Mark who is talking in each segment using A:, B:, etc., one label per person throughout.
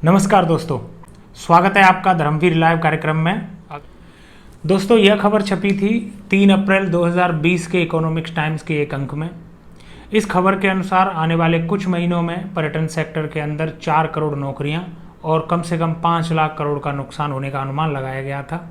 A: नमस्कार दोस्तों, स्वागत है आपका धर्मवीर लाइव कार्यक्रम में। दोस्तों, यह खबर छपी थी 3 अप्रैल 2020 के इकोनॉमिक्स टाइम्स के एक अंक में। इस खबर के अनुसार आने वाले कुछ महीनों में पर्यटन सेक्टर के अंदर 4 करोड़ नौकरियां और कम से कम 5 लाख करोड़ का नुकसान होने का अनुमान लगाया गया था।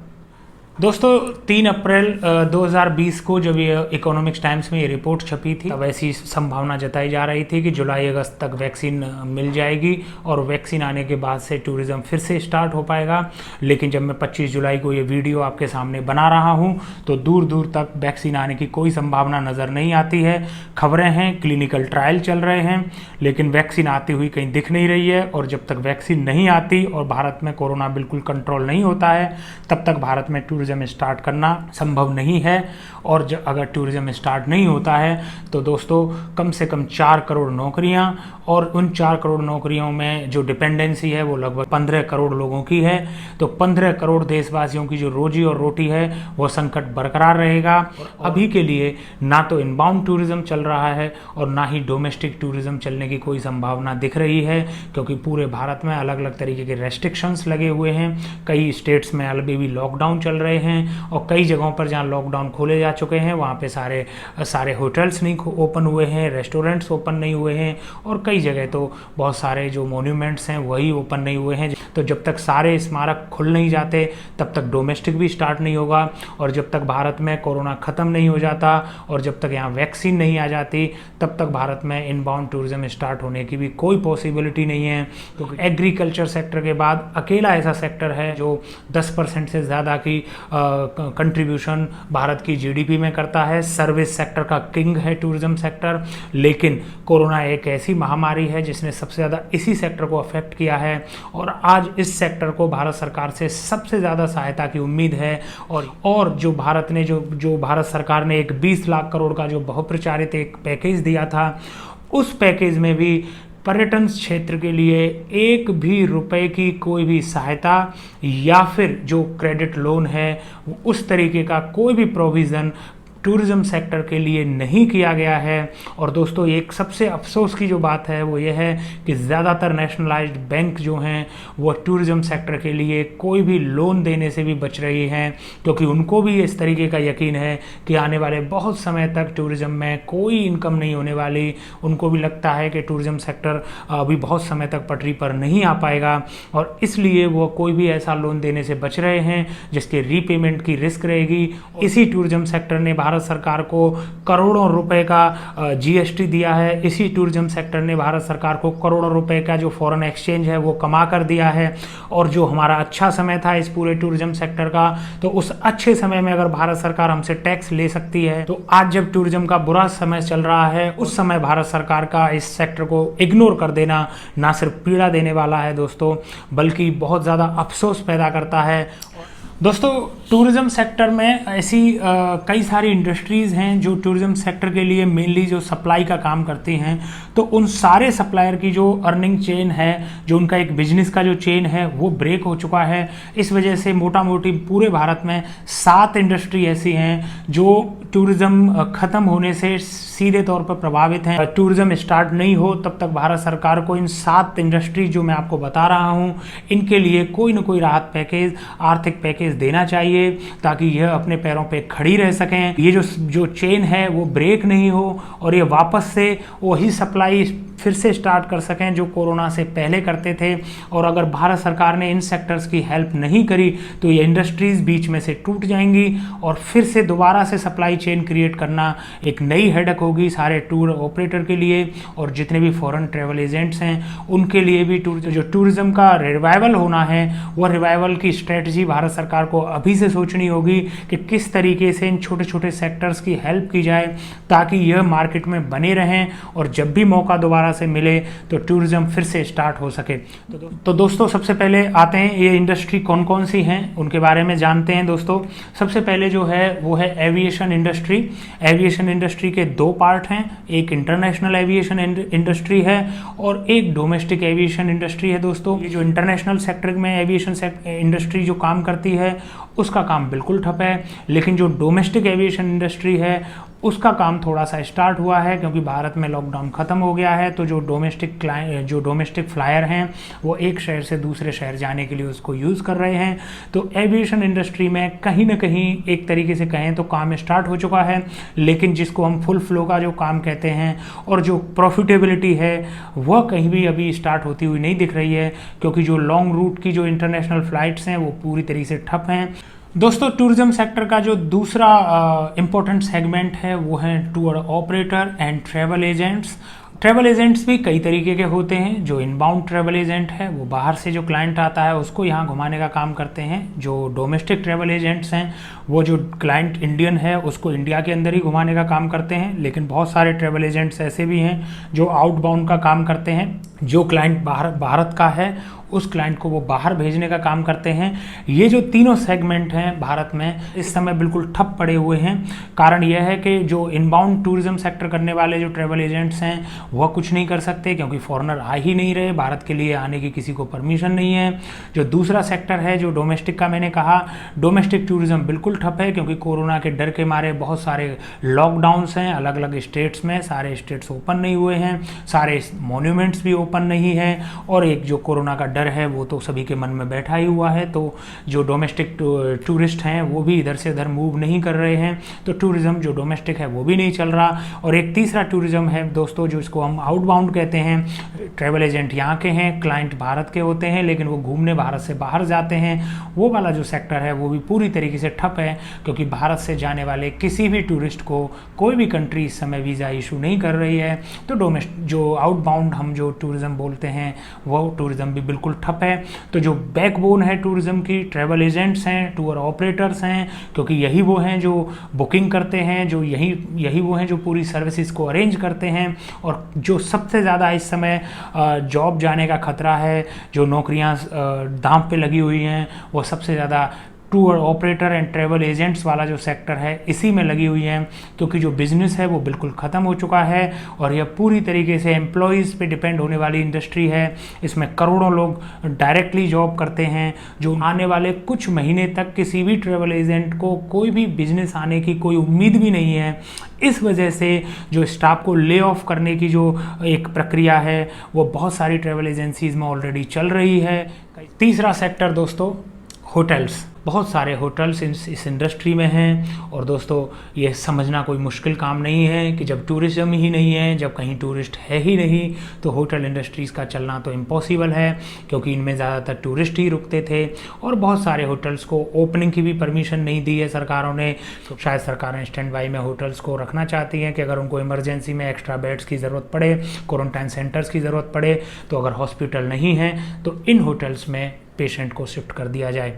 A: दोस्तों, 3 अप्रैल 2020 को जब ये इकोनॉमिक्स टाइम्स में ये रिपोर्ट छपी थी, तब ऐसी संभावना जताई जा रही थी कि जुलाई अगस्त तक वैक्सीन मिल जाएगी और वैक्सीन आने के बाद से टूरिज्म फिर से स्टार्ट हो पाएगा। लेकिन जब मैं 25 जुलाई को ये वीडियो आपके सामने बना रहा हूँ तो दूर दूर तक वैक्सीन आने की कोई संभावना नज़र नहीं आती है। खबरें हैं, क्लिनिकल ट्रायल चल रहे हैं, लेकिन वैक्सीन आती हुई कहीं दिख नहीं रही है। और जब तक वैक्सीन नहीं आती और भारत में कोरोना बिल्कुल कंट्रोल नहीं होता है, तब तक भारत में टूरिज्म स्टार्ट करना संभव नहीं है। और अगर टूरिज्म स्टार्ट नहीं होता है तो दोस्तों कम से कम 4 करोड़ नौकरियां, और उन 4 करोड़ नौकरियों में जो डिपेंडेंसी है वो लगभग 15 करोड़ लोगों की है। तो 15 करोड़ देशवासियों की जो रोजी और रोटी है वो संकट बरकरार रहेगा। अभी के लिए ना तो इनबाउंड टूरिज्म चल रहा है और ना ही डोमेस्टिक टूरिज्म चलने की कोई संभावना दिख रही है, क्योंकि पूरे भारत में अलग अलग तरीके के रेस्ट्रिक्शंस लगे हुए हैं। कई स्टेट्स में अभी भी लॉकडाउन चल रहे हैं और कई जगहों पर जहां लॉकडाउन खोले जा चुके हैं वहां पे सारे होटल्स नहीं ओपन हुए हैं, रेस्टोरेंट्स ओपन नहीं हुए हैं, और कई जगह तो बहुत सारे जो मॉन्यूमेंट्स हैं वही ओपन नहीं हुए हैं। तो जब तक सारे स्मारक खुल नहीं जाते तब तक डोमेस्टिक भी स्टार्ट नहीं होगा, और जब तक भारत में कोरोना खत्म नहीं हो जाता और जब तक यहाँ वैक्सीन नहीं आ जाती तब तक भारत में इनबाउंड टूरिज्म स्टार्ट होने की भी कोई पॉसिबिलिटी नहीं है। क्योंकि एग्रीकल्चर सेक्टर के बाद अकेला ऐसा सेक्टर है जो 10% से ज़्यादा की कंट्रीब्यूशन भारत की जीडीपी में करता है। सर्विस सेक्टर का किंग है टूरिज्म सेक्टर, लेकिन कोरोना एक ऐसी महामारी है जिसने सबसे ज़्यादा इसी सेक्टर को अफेक्ट किया है, और आज इस सेक्टर को भारत सरकार से सबसे ज़्यादा सहायता की उम्मीद है। और जो भारत सरकार ने एक 20 लाख करोड़ का जो बहुप्रचारित एक पैकेज दिया था, उस पैकेज में भी पर्यटन क्षेत्र के लिए एक भी रुपए की कोई भी सहायता या फिर जो क्रेडिट लोन है उस तरीके का कोई भी प्रोविज़न टूरिज्म सेक्टर के लिए नहीं किया गया है। और दोस्तों, एक सबसे अफसोस की जो बात है वो ये है कि ज़्यादातर नेशनलाइज्ड बैंक जो हैं वो टूरिज्म सेक्टर के लिए कोई भी लोन देने से भी बच रही हैं, क्योंकि उनको भी इस तरीके का यकीन है कि आने वाले बहुत समय तक टूरिज्म में कोई इनकम नहीं होने वाली। उनको भी लगता है कि टूरिज्म सेक्टर अभी बहुत समय तक पटरी पर नहीं आ पाएगा, और इसलिए वो कोई भी ऐसा लोन देने से बच रहे हैं जिसके रीपेमेंट की रिस्क रहेगी। इसी टूरिज्म सेक्टर ने भारत सरकार को करोड़ों रुपए का जीएसटी दिया है। इसी टूरिज्म सेक्टर ने भारत सरकार को करोड़ों रुपए का जो फॉरेन एक्सचेंज है वो कमा कर दिया है। और जो हमारा अच्छा समय था इस पूरे टूरिज्म सेक्टर का, तो उस अच्छे समय में अगर भारत सरकार हमसे टैक्स ले सकती है, तो आज जब टूरिज्म का बुरा समय चल रहा है उस समय भारत सरकार का इस सेक्टर को इग्नोर कर देना ना सिर्फ पीड़ा देने वाला है दोस्तों, बल्कि बहुत ज़्यादा अफसोस पैदा करता है। दोस्तों, टूरिज्म सेक्टर में ऐसी कई सारी इंडस्ट्रीज़ हैं जो टूरिज्म सेक्टर के लिए मेनली जो सप्लाई का काम करती हैं। तो उन सारे सप्लायर की जो अर्निंग चेन है, जो उनका एक बिजनेस का जो चेन है वो ब्रेक हो चुका है। इस वजह से मोटा मोटी पूरे भारत में 7 इंडस्ट्री ऐसी हैं जो टूरिज्म ख़त्म होने से सीधे तौर पर प्रभावित हैं। टूरिज्म स्टार्ट नहीं हो तब तक भारत सरकार को इन 7 इंडस्ट्री जो मैं आपको बता रहा हूँ इनके लिए कोई ना कोई राहत पैकेज, आर्थिक पैकेज देना चाहिए, ताकि यह अपने पैरों पे खड़ी रह सकें। ये जो चेन है वो ब्रेक नहीं हो और ये वापस से वही सप्लाई फिर से स्टार्ट कर सकें जो कोरोना से पहले करते थे। और अगर भारत सरकार ने इन सेक्टर्स की हेल्प नहीं करी तो ये इंडस्ट्रीज़ बीच में से टूट जाएंगी और फिर से दोबारा से सप्लाई चेन क्रिएट करना एक नई हेडक होगी सारे टूर ऑपरेटर के लिए, और जितने भी फॉरेन ट्रैवल एजेंट्स हैं उनके लिए भी। जो टूरिज्म का रिवाइवल होना है वो रिवाइवल की स्ट्रेटजी भारत सरकार को अभी से सोचनी होगी कि किस तरीके से इन छोटे छोटे सेक्टर्स की हेल्प की जाए ताकि यह मार्केट में बने रहें, और जब भी मौका दोबारा से मिले तो टूरिज्म फिर से स्टार्ट हो सके। तो दोस्तों, सबसे पहले आते हैं ये इंडस्ट्री कौन कौन सी हैं उनके बारे में जानते हैं। दोस्तों, सबसे पहले जो है वो है एविएशन इंडस्ट्री। एविएशन इंडस्ट्री के 2 पार्ट हैं, एक इंटरनेशनल एविएशन इंडस्ट्री है और एक डोमेस्टिक एविएशन इंडस्ट्री है। दोस्तों, ये जो इंटरनेशनल सेक्टर में एविएशन इंडस्ट्री जो काम करती है उसका काम बिल्कुल ठप है, लेकिन जो डोमेस्टिक एविएशन इंडस्ट्री है उसका काम थोड़ा सा स्टार्ट हुआ है क्योंकि भारत में लॉकडाउन ख़त्म हो गया है। तो जो डोमेस्टिक फ्लायर हैं वो एक शहर से दूसरे शहर जाने के लिए उसको यूज़ कर रहे हैं। तो एविएशन इंडस्ट्री में कहीं ना कहीं एक तरीके से कहें तो काम स्टार्ट हो चुका है, लेकिन जिसको हम फुल फ्लो का जो काम कहते हैं और जो प्रॉफिटेबिलिटी है वह कहीं भी अभी स्टार्ट होती हुई नहीं दिख रही है, क्योंकि जो लॉन्ग रूट की जो इंटरनेशनल फ़्लाइट्स हैं वो पूरी तरीके से ठप हैं। दोस्तों, टूरिज्म सेक्टर का जो दूसरा इम्पोर्टेंट सेगमेंट है वो है tour operator and travel agents. Travel agents भी कई तरीके के होते हैं। जो इनबाउंड ट्रैवल एजेंट है वो बाहर से जो क्लाइंट आता है उसको यहाँ घुमाने का काम करते हैं। जो डोमेस्टिक ट्रैवल एजेंट्स हैं वो जो क्लाइंट इंडियन है उसको इंडिया के अंदर ही घुमाने का काम करते हैं। लेकिन बहुत सारे ट्रैवल एजेंट्स ऐसे भी हैं जो आउटबाउंड का काम करते हैं। जो क्लाइंट भारत का है उस क्लाइंट को वो बाहर भेजने का काम करते हैं। ये जो तीनों सेगमेंट हैं भारत में इस समय बिल्कुल ठप पड़े हुए हैं। कारण यह है कि जो इनबाउंड टूरिज्म सेक्टर करने वाले जो ट्रैवल एजेंट्स हैं वह कुछ नहीं कर सकते क्योंकि फॉरेनर आ ही नहीं रहे, भारत के लिए आने की किसी को परमिशन नहीं है। जो दूसरा सेक्टर है जो डोमेस्टिक का, मैंने कहा डोमेस्टिक टूरिज्म बिल्कुल ठप है क्योंकि कोरोना के डर के मारे बहुत सारे लॉकडाउन्स हैं अलग अलग स्टेट्स में। सारे स्टेट्स ओपन नहीं हुए हैं, सारे मॉन्यूमेंट्स भी ओपन नहीं है, और एक जो कोरोना का है वो तो सभी के मन में बैठा ही हुआ है। तो जो डोमेस्टिक टूरिस्ट हैं वो भी इधर से इधर मूव नहीं कर रहे हैं, तो टूरिज्म जो डोमेस्टिक है वो भी नहीं चल रहा। और एक तीसरा टूरिज्म है दोस्तों जो इसको हम आउटबाउंड कहते हैं। ट्रैवल एजेंट यहाँ के हैं, क्लाइंट भारत के होते हैं, लेकिन वो घूमने भारत से बाहर जाते हैं। वो वाला जो सेक्टर है वो भी पूरी तरीके से ठप है क्योंकि भारत से जाने वाले किसी भी टूरिस्ट को कोई भी कंट्री इस समय वीज़ा इशू नहीं कर रही है। तो जो आउटबाउंड हम जो टूरिज्म बोलते हैं वो टूरिज्म भी बिल्कुल ठप है। तो जो बैकबोन है टूरिज्म की, ट्रैवल एजेंट्स हैं, टूर ऑपरेटर्स हैं, क्योंकि यही वो हैं जो बुकिंग करते हैं, जो यही वो हैं जो पूरी सर्विसेज को अरेंज करते हैं। और जो सबसे ज़्यादा इस समय जॉब जाने का खतरा है, जो नौकरियां दांव पे लगी हुई हैं, वो सबसे ज़्यादा tour operator and travel agents वाला जो सेक्टर है इसी में लगी हुई हैं, क्योंकि जो बिज़नेस है वो बिल्कुल ख़त्म हो चुका है और यह पूरी तरीके से एम्प्लॉयज़ पे डिपेंड होने वाली इंडस्ट्री है। इसमें करोड़ों लोग डायरेक्टली जॉब करते हैं। जो आने वाले कुछ महीने तक किसी भी ट्रैवल एजेंट को कोई भी बिजनेस आने की कोई उम्मीद भी नहीं है। इस वजह से जो स्टाफ को ले ऑफ करने की जो एक प्रक्रिया है वो बहुत सारी ट्रैवल एजेंसीज़ में ऑलरेडी चल रही है। तीसरा सेक्टर दोस्तों होटल्स। बहुत सारे होटल्स इस इंडस्ट्री में हैं और दोस्तों ये समझना कोई मुश्किल काम नहीं है कि जब टूरिज्म ही नहीं है, जब कहीं टूरिस्ट है ही नहीं, तो होटल इंडस्ट्रीज़ का चलना तो इम्पॉसिबल है क्योंकि इनमें ज़्यादातर टूरिस्ट ही रुकते थे। और बहुत सारे होटल्स को ओपनिंग की भी परमिशन नहीं दी है सरकारों ने। तो शायद सरकारें स्टैंड बाई में होटल्स को रखना चाहती हैं कि अगर उनको इमरजेंसी में एक्स्ट्रा बेड्स की ज़रूरत पड़े, क्वारंटाइन सेंटर्स की ज़रूरत पड़े, तो अगर हॉस्पिटल नहीं है तो इन होटल्स में पेशेंट को शिफ्ट कर दिया जाए।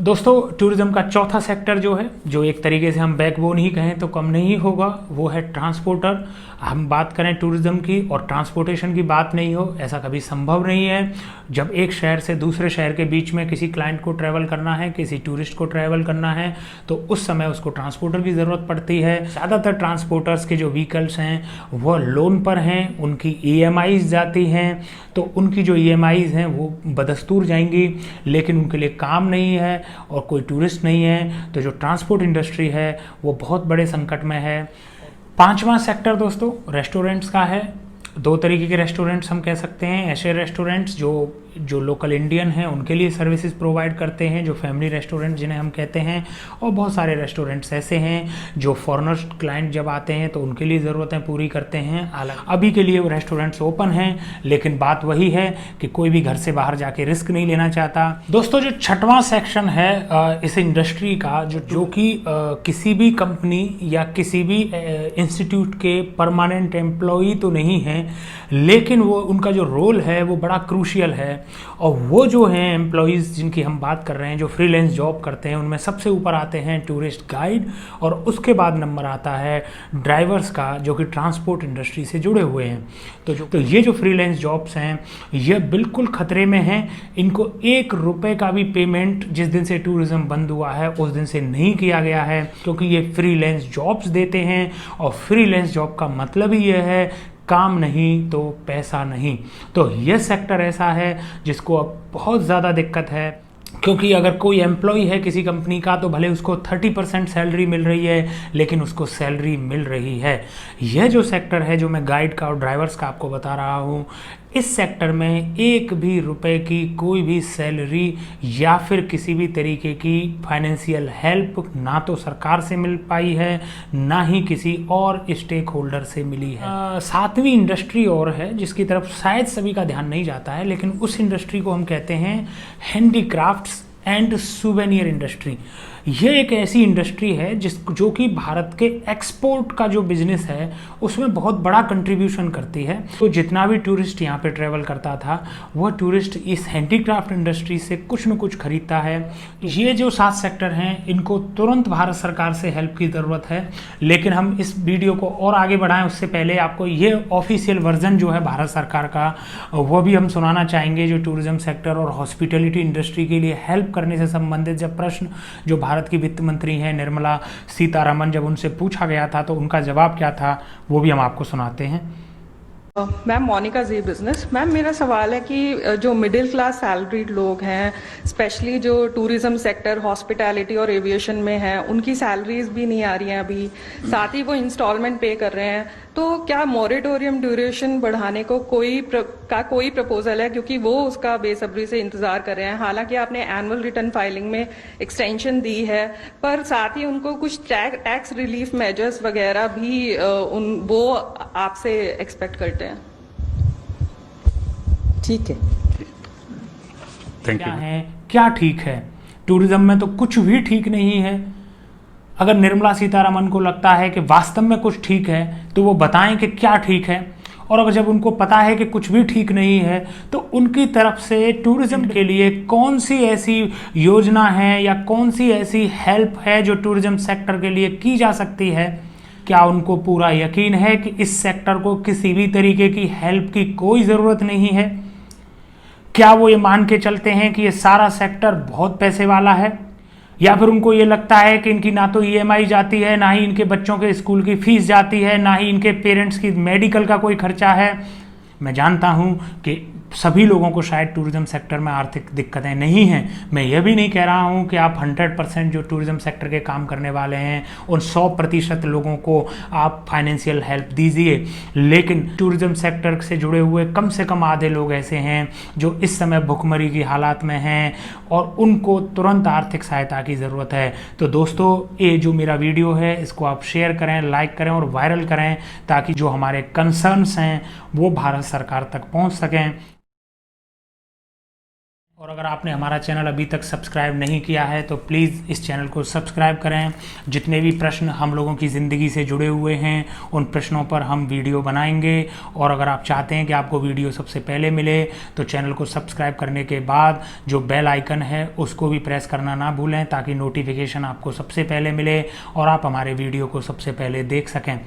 A: दोस्तों, टूरिज्म का चौथा सेक्टर जो है, जो एक तरीके से हम बैकबोन ही कहें तो कम नहीं होगा, वो है ट्रांसपोर्टर। हम बात करें टूरिज्म की और ट्रांसपोर्टेशन की बात नहीं हो, ऐसा कभी संभव नहीं है। जब एक शहर से दूसरे शहर के बीच में किसी क्लाइंट को ट्रैवल करना है, किसी टूरिस्ट को ट्रैवल करना है, तो उस समय उसको ट्रांसपोर्टर की ज़रूरत पड़ती है। ज़्यादातर ट्रांसपोर्टर्स के जो व्हीकल्स हैं वह लोन पर हैं, उनकी EMIs जाती हैं, तो उनकी जो EMIs हैं वो बदस्तूर जाएंगी, लेकिन उनके लिए काम नहीं है और कोई टूरिस्ट नहीं है। तो जो ट्रांसपोर्ट इंडस्ट्री है वो बहुत बड़े संकट में है। पांचवा सेक्टर दोस्तों रेस्टोरेंट्स का है। दो तरीके के रेस्टोरेंट्स हम कह सकते हैं। ऐसे रेस्टोरेंट्स जो लोकल इंडियन हैं उनके लिए सर्विसेज प्रोवाइड करते हैं, जो फैमिली रेस्टोरेंट जिन्हें हम कहते हैं, और बहुत सारे रेस्टोरेंट्स ऐसे हैं जो फॉरेनर्स क्लाइंट जब आते हैं तो उनके लिए ज़रूरतें पूरी करते हैं। अभी के लिए वो रेस्टोरेंट्स ओपन हैं, लेकिन बात वही है कि कोई भी घर से बाहर जाके रिस्क नहीं लेना चाहता। दोस्तों, जो छठवां सेक्शन है इस इंडस्ट्री का, जो कि किसी भी कंपनी या किसी भी इंस्टीट्यूट के परमानेंट एम्प्लॉई तो नहीं है, लेकिन वो उनका जो रोल है वो बड़ा क्रूशियल है। और वो जो हैं एम्प्लॉयज़ जिनकी हम बात कर रहे हैं, जो फ्रीलांस जॉब करते हैं, उनमें सबसे ऊपर आते हैं टूरिस्ट गाइड, और उसके बाद नंबर आता है ड्राइवर्स का, जो कि ट्रांसपोर्ट इंडस्ट्री से जुड़े हुए हैं। तो ये जो फ्रीलांस जॉब्स हैं ये बिल्कुल खतरे में हैं। इनको 1 रुपये का भी पेमेंट जिस दिन से टूरिज्म बंद हुआ है उस दिन से नहीं किया गया है, क्योंकि ये फ्रीलांस जॉब्स देते हैं। और फ्रीलांस जॉब का मतलब ही ये है काम नहीं तो पैसा नहीं। तो यह सेक्टर ऐसा है जिसको अब बहुत ज़्यादा दिक्कत है। क्योंकि अगर कोई एम्प्लॉय है किसी कंपनी का तो भले उसको 30% सैलरी मिल रही है, लेकिन उसको सैलरी मिल रही है। यह जो सेक्टर है जो मैं गाइड का और ड्राइवर्स का आपको बता रहा हूँ, इस सेक्टर में एक भी रुपए की कोई भी सैलरी या फिर किसी भी तरीके की फाइनेंशियल हेल्प ना तो सरकार से मिल पाई है, ना ही किसी और स्टेक होल्डर से मिली है। सातवीं इंडस्ट्री और है जिसकी तरफ शायद सभी का ध्यान नहीं जाता है, लेकिन उस इंडस्ट्री को हम कहते हैं हैंडीक्राफ्ट्स एंड सुवेनियर इंडस्ट्री। ये एक ऐसी इंडस्ट्री है जो कि भारत के एक्सपोर्ट का जो बिजनेस है उसमें बहुत बड़ा कंट्रीब्यूशन करती है। तो जितना भी टूरिस्ट यहाँ पे ट्रैवल करता था वह टूरिस्ट इस हैंडीक्राफ्ट इंडस्ट्री से कुछ न कुछ खरीदता है। ये जो 7 सेक्टर हैं इनको तुरंत भारत सरकार से हेल्प की ज़रूरत है, लेकिन हम इस वीडियो को और आगे बढ़ाएं उससे पहले आपको ये ऑफिशियल वर्जन जो है भारत सरकार का वो भी हम सुनाना चाहेंगे, जो टूरिज्म सेक्टर और हॉस्पिटैलिटी इंडस्ट्री के लिए हेल्प करने से संबंधित जब प्रश्न जो भारत की वित्त मंत्री हैं निर्मला सीतारमण, जब उनसे पूछा गया था तो उनका जवाब क्या था वो भी हम आपको सुनाते हैं।
B: मैम मोनिका जी बिजनेस। मैम मेरा सवाल है कि जो मिडिल क्लास सैलरीड लोग हैं, स्पेशली जो टूरिज्म सेक्टर, हॉस्पिटैलिटी और एविएशन में हैं, उनकी सैलरीज भी नहीं आ रही हैं अभी, साथ ही वो इंस्टॉलमेंट पे कर रहे हैं। तो क्या मॉरेटोरियम ड्यूरेशन बढ़ाने को कोई प्रपोजल है? क्योंकि वो उसका बेसब्री से इंतजार कर रहे हैं। हालांकि आपने एनुअल रिटर्न फाइलिंग में एक्सटेंशन दी है, पर साथ ही उनको कुछ टैक्स रिलीफ मेजर्स वगैरह भी वो आपसे एक्सपेक्ट करते हैं।
C: ठीक है,
A: थैंक यू। क्या ठीक है? टूरिज्म में तो कुछ भी ठीक नहीं है। अगर निर्मला सीतारमण को लगता है कि वास्तव में कुछ ठीक है तो वो बताएं कि क्या ठीक है, और अगर जब उनको पता है कि कुछ भी ठीक नहीं है तो उनकी तरफ से टूरिज्म के लिए कौन सी ऐसी योजना है या कौन सी ऐसी हेल्प है जो टूरिज्म सेक्टर के लिए की जा सकती है। क्या उनको पूरा यकीन है कि इस सेक्टर को किसी भी तरीके की हेल्प की कोई ज़रूरत नहीं है? क्या वो ये मान के चलते हैं कि ये सारा सेक्टर बहुत पैसे वाला है, या फिर उनको ये लगता है कि इनकी ना तो ईएमआई जाती है, ना ही इनके बच्चों के स्कूल की फीस जाती है, ना ही इनके पेरेंट्स की मेडिकल का कोई खर्चा है। मैं जानता हूँ कि सभी लोगों को शायद टूरिज्म सेक्टर में आर्थिक दिक्कतें नहीं हैं। मैं यह भी नहीं कह रहा हूँ कि आप 100% जो टूरिज्म सेक्टर के काम करने वाले हैं उन 100% लोगों को आप फाइनेंशियल हेल्प दीजिए, लेकिन टूरिज्म सेक्टर से जुड़े हुए कम से कम आधे लोग ऐसे हैं जो इस समय भुखमरी की हालात में हैं और उनको तुरंत आर्थिक सहायता की ज़रूरत है। तो दोस्तों, ये जो मेरा वीडियो है इसको आप शेयर करें, लाइक करें और वायरल करें, ताकि जो हमारे कंसर्न्स हैं वो भारत सरकार तक पहुँच सकें। और अगर आपने हमारा चैनल अभी तक सब्सक्राइब नहीं किया है तो प्लीज़ इस चैनल को सब्सक्राइब करें। जितने भी प्रश्न हम लोगों की ज़िंदगी से जुड़े हुए हैं उन प्रश्नों पर हम वीडियो बनाएंगे, और अगर आप चाहते हैं कि आपको वीडियो सबसे पहले मिले तो चैनल को सब्सक्राइब करने के बाद जो बेल आइकन है उसको भी प्रेस करना ना भूलें, ताकि नोटिफिकेशन आपको सबसे पहले मिले और आप हमारे वीडियो को सबसे पहले देख सकें।